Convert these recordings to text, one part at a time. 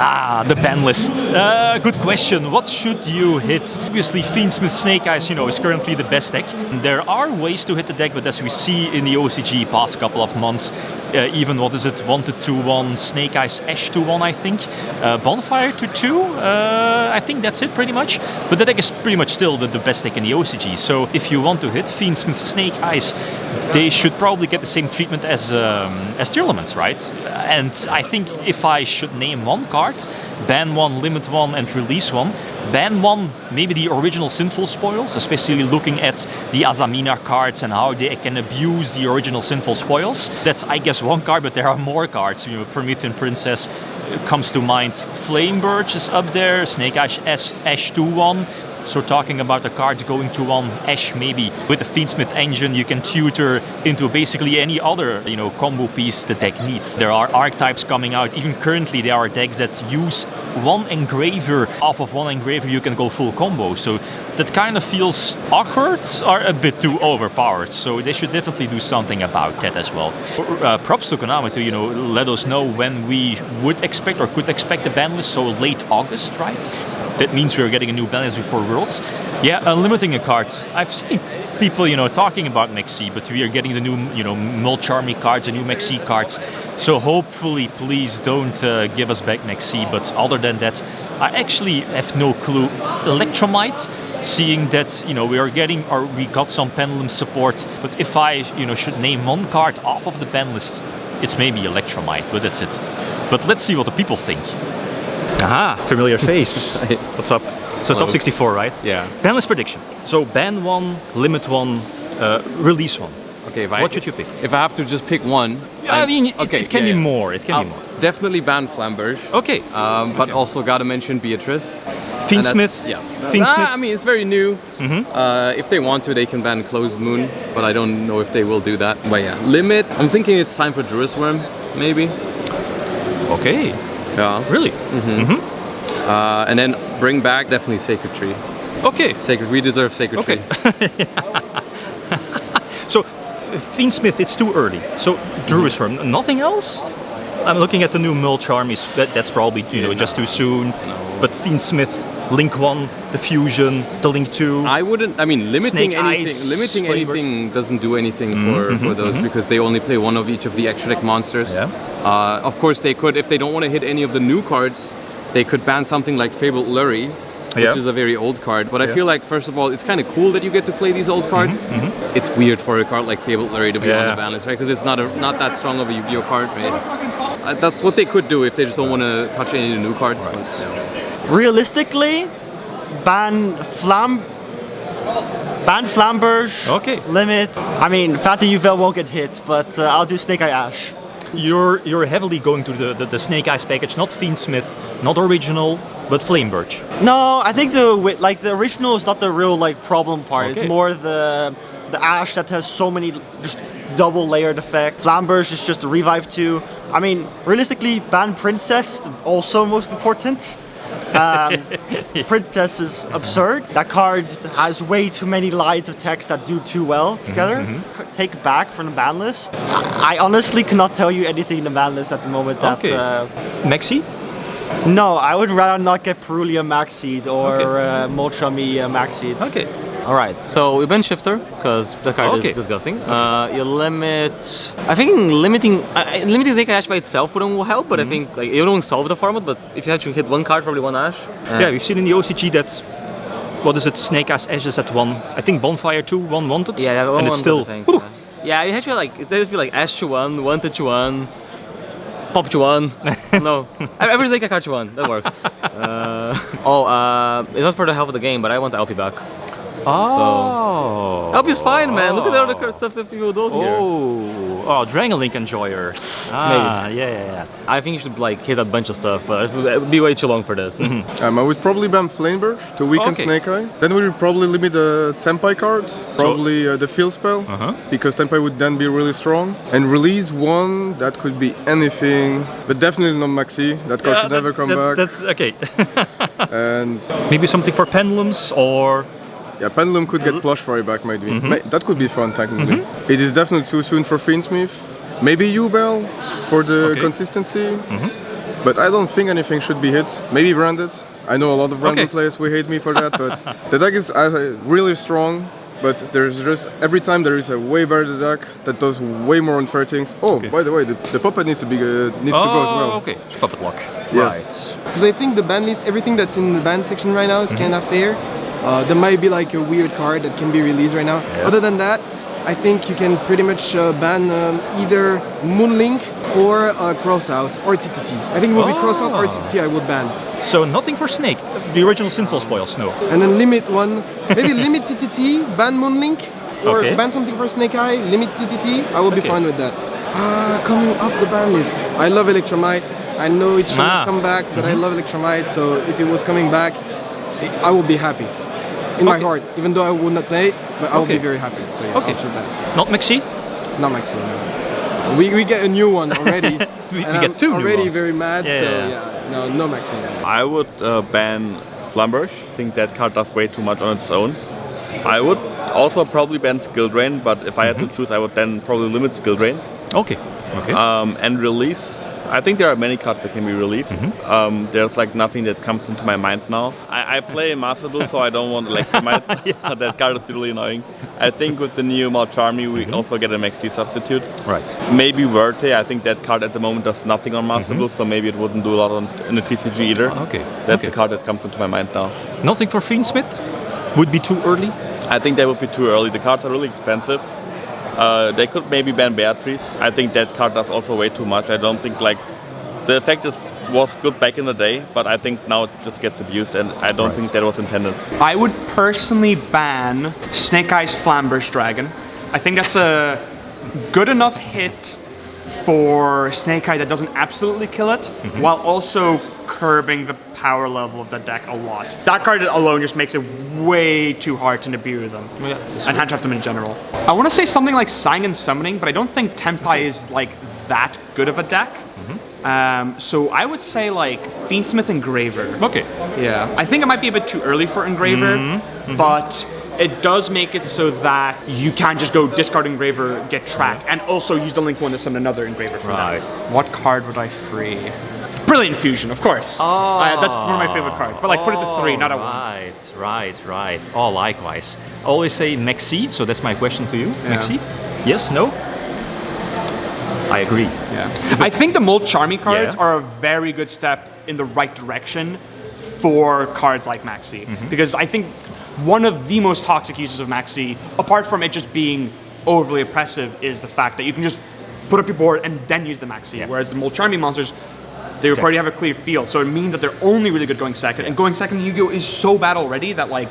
The ban list. Good question. What should you hit? Obviously, Fiendsmith Snake Eyes, is currently the best deck. There are ways to hit the deck, but as we see in the OCG past couple of months, even, what is it, Wanted 2-1, Snake Eyes Ash 2-1, I think. Bonfire 2-2, I think that's it pretty much. But the deck is pretty much still the best deck in the OCG. So if you want to hit Fiendsmith Snake Eyes, they should probably get the same treatment as Tier Elements, right? And I think if I should name one card, ban one, limit one, and release one. Ban one, maybe the original Sinful Spoils, especially looking at the Azamina cards and how they can abuse the original Sinful Spoils. That's, I guess, one card, but there are more cards. Promethean Princess comes to mind. Flamebirch is up there, Snake Eyes Ash 2-1. So talking about a card going to one Ash, maybe with the Fiendsmith engine, you can tutor into basically any other, combo piece the deck needs. There are archetypes coming out. Even currently, there are decks that use one engraver. Off of one engraver, you can go full combo. So that kind of feels awkward or a bit too overpowered. So they should definitely do something about that as well. Props to Konami to, let us know when we would expect or could expect the ban list. So late August, right? That means we're getting a new ban list before Worlds. Yeah, unlimiting a card. I've seen people, talking about Maxx C, but we are getting the new, Mulcharmy cards, the new Maxx C cards. So hopefully, please don't give us back Maxx C. But other than that, I actually have no clue. Electromite, seeing that, we got some Pendulum support. But if I, should name one card off of the ban list, it's maybe Electromite, but that's it. But let's see what the people think. Aha, familiar face. What's up? So Hello. top 64, right? Yeah. Ban list prediction. So ban one, limit one, release one. Okay. What should you pick? If I have to just pick one, It can be more. It can be more. Definitely ban Flamberge. Okay. But also gotta mention Beatrice. Fiendsmith. Yeah. Fiendsmith. It's very new. If they want to, they can ban Closed Moon, but I don't know if they will do that. But yeah, limit. I'm thinking it's time for Druisworm, maybe. Okay. Yeah. Really? And then bring back definitely Sacred Tree. Okay. We deserve Sacred Tree. So, Fiendsmith, it's too early. So, Druisworm, nothing else? I'm looking at the new Mulcharmies. That's probably just too soon. No. But Fiendsmith, Link 1, the Fusion, the Link 2. I wouldn't. I mean, limiting Snake Eyes, anything doesn't do anything for those because they only play one of each of the extra deck monsters. Yeah. Of course, they could, if they don't want to hit any of the new cards, they could ban something like Fabled Lurry, which is a very old card. But I feel like, first of all, it's kind of cool that you get to play these old cards. It's weird for a card like Fabled Lurry to be on the ban list, right? Because it's not that strong of a Yu-Gi-Oh card, right? That's what they could do if they just don't want to touch any of the new cards. But, Realistically, ban Flamberge. Okay. Limit. I mean, Phantom Juvel won't get hit, but I'll do Snake Eye Ash. You're heavily going to the Snake Eyes package, not Fiendsmith, not original, but Flamebirch. No, I think the original is not the real problem part. Okay. It's more the Ash that has so many just double layered effect. Flamberge is just a revive too. I mean, realistically, ban Princess also most important. Princess is absurd. That card has way too many lines of text that do too well together. Take back from the ban list. I honestly cannot tell you anything in the ban list at the moment that... Maxx C? No, I would rather not get Perulia Maxx C or Mulcharmy Maxx C. Okay. Alright, so we ban Shifter, because the card is disgusting. You limit... I think limiting Snake Ash by itself wouldn't help, but I think it won't solve the format, but if you had to hit one card, probably one Ash. Yeah, we've seen in the OCG that... What is it? Snake Eyes Ashes at one. I think Bonfire 2, one wanted. Yeah, one and it's still... I think, yeah, it has to be like Ash to one, wanted to one, pop to one. No, every Snake card to one. That works. It's not for the health of the game, but I want LP back. Oh. So, LP's fine, man. Look at the other card stuff if you do here. Oh, Dragon Link Enjoyer. Maybe. Yeah. I think you should hit a bunch of stuff, but it would be way too long for this. I would probably ban Flamberge to weaken Snake Eye. Then we would probably limit the Tenpai card, probably the Field Spell, because Tenpai would then be really strong. And release one, that could be anything, but definitely not Maxx C. That card should never come back. That's okay. And maybe something for Pendulums or... Yeah, Pendulum could get Plush Fairy back maybe. That could be fun technically. It is definitely too soon for Fiendsmith. Maybe Yubel for the consistency. but I don't think anything should be hit. Maybe branded. I know a lot of branded players will hate me for that, but the deck is really strong. But there's just every time there is a way better deck that does way more unfair things. Oh, by the way, the puppet needs to go as well. Okay, puppet lock. Yes. Right. Because I think the ban list, everything that's in the ban section right now is kind of fair. There might be like a weird card that can be released right now. Yeah. Other than that, I think you can pretty much ban either Moonlink or Crossout or TTT. I think it will be Crossout or TTT I would ban. So nothing for Snake. The original Sinful Spoils, no. And then limit one, maybe limit TTT, ban Moonlink, or ban something for Snake Eye, limit TTT, I will be fine with that. Coming off the ban list, I love Electromite. I know it shouldn't come back, but I love Electromite, so if it was coming back, I would be happy. In my heart, even though I would not play it, but I would be very happy. So yeah, I'll choose that. Not Maxx C? Not Maxx C, no. We get a new one already. we and get two I'm already new ones. very mad, no Maxx C. I would ban Flamberge. I think that card does way too much on its own. I would also probably ban Skill Drain, but if I had to choose, I would then probably limit Skill Drain. Okay. And release. I think there are many cards that can be released. There's like nothing that comes into my mind now. I play Master Duel, so I don't want Electromite. That card is really annoying. I think with the new Malcharmy, we also get a Maxx C substitute. Right. Maybe Verte. I think that card at the moment does nothing on Master Duel, so maybe it wouldn't do a lot in the TCG either. That's the card that comes into my mind now. Nothing for Fiendsmith? Would be too early? I think that would be too early. The cards are really expensive. They could maybe ban Beatrice. I think that card does also way too much. I don't think the effect was good back in the day, but I think now it just gets abused, and I don't think that was intended. I would personally ban Snake Eyes Flamberge Dragon. I think that's a good enough hit for Snake Eye that doesn't absolutely kill it, while also curbing the power level of the deck a lot. That card alone just makes it way too hard to Nibiru them, and hand trap them in general. I want to say something like Sangan Summoning, but I don't think Tenpai is like that good of a deck. So I would say like Fiendsmith Engraver. Okay. Yeah. I think it might be a bit too early for Engraver, but it does make it so that you can just go discard Engraver, get tracked, and also use the link one to summon another Engraver from that. What card would I free? Brilliant Fusion, of course. That's one of my favorite cards. But like put it to 3, not a 1. Right. Oh, likewise. Always say Maxx C, so that's my question to you. Maxx C? Yes, no? I agree. Yeah. I think the Malcharmy cards are a very good step in the right direction for cards like Maxx C. Because I think one of the most toxic uses of Maxx C, apart from it just being overly oppressive, is the fact that you can just put up your board and then use the Maxx C. Whereas the Malcharmy monsters, they already have a clear field, so it means that they're only really good going second. And going second in Yu-Gi-Oh is so bad already that like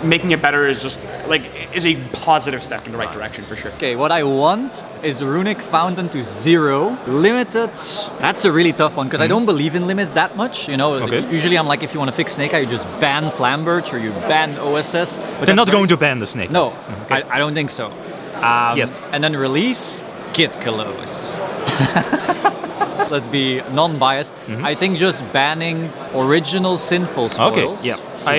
making it better is just like is a positive step in the right direction for sure. Okay, what I want is Runic Fountain to 0. Limited, that's a really tough one because I don't believe in limits that much. You know, usually I'm like, if you want to fix Snake Eye, you just ban Flamberge or you ban OSS. But they're not going to ban the Snake. No, I don't think so. Yet. And then release Kid Kalos. Let's be non-biased. I think just banning original Sinful Spoils. Okay, I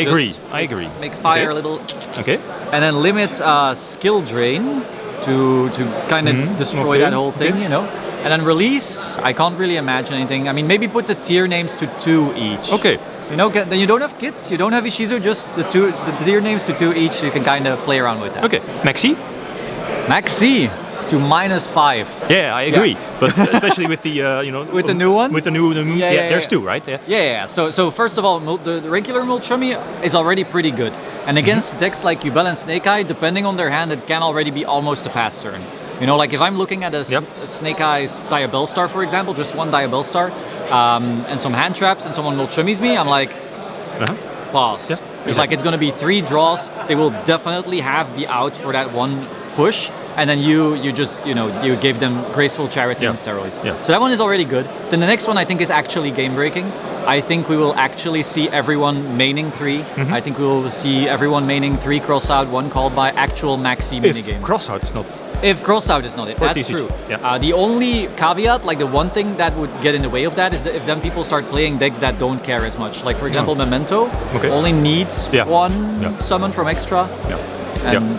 agree. Make fire a little. Okay. And then limit Skill Drain to kind of destroy that whole thing, you know. And then release, I can't really imagine anything. I mean, maybe put the tier names to 2 each. Okay. You know, then you don't have Kit, you don't have Ishizu, just the tier names to 2 each, so you can kind of play around with that. Okay. Maxx C? Maxx C to -5. Yeah, I agree. But especially with the, you know... With the new one? With the new there's 2, right? Yeah. So first of all, the regular Malcharmy is already pretty good. And against decks like Yubel and Snake Eye, depending on their hand, it can already be almost a pass turn. You know, like if I'm looking at a Snake Eye's Diabellstar, for example, just one Diabellstar, and some hand traps, and someone Malchamies me, I'm like, pause. Yeah, it's like it's going to be 3 draws. They will definitely have the out for that one push, and then you just, you know, you gave them Graceful Charity on steroids. Yeah. So that one is already good. Then the next one I think is actually game breaking. I think we will actually see everyone maining 3. I think we will see everyone maining 3 crossout, 1 called by actual Maxx C minigame. Crossout is not. If crossout is not it, that's true. Yeah. The only caveat, like the one thing that would get in the way of that is that if then people start playing decks that don't care as much. Like for example, Memento only needs 1 summon from extra. And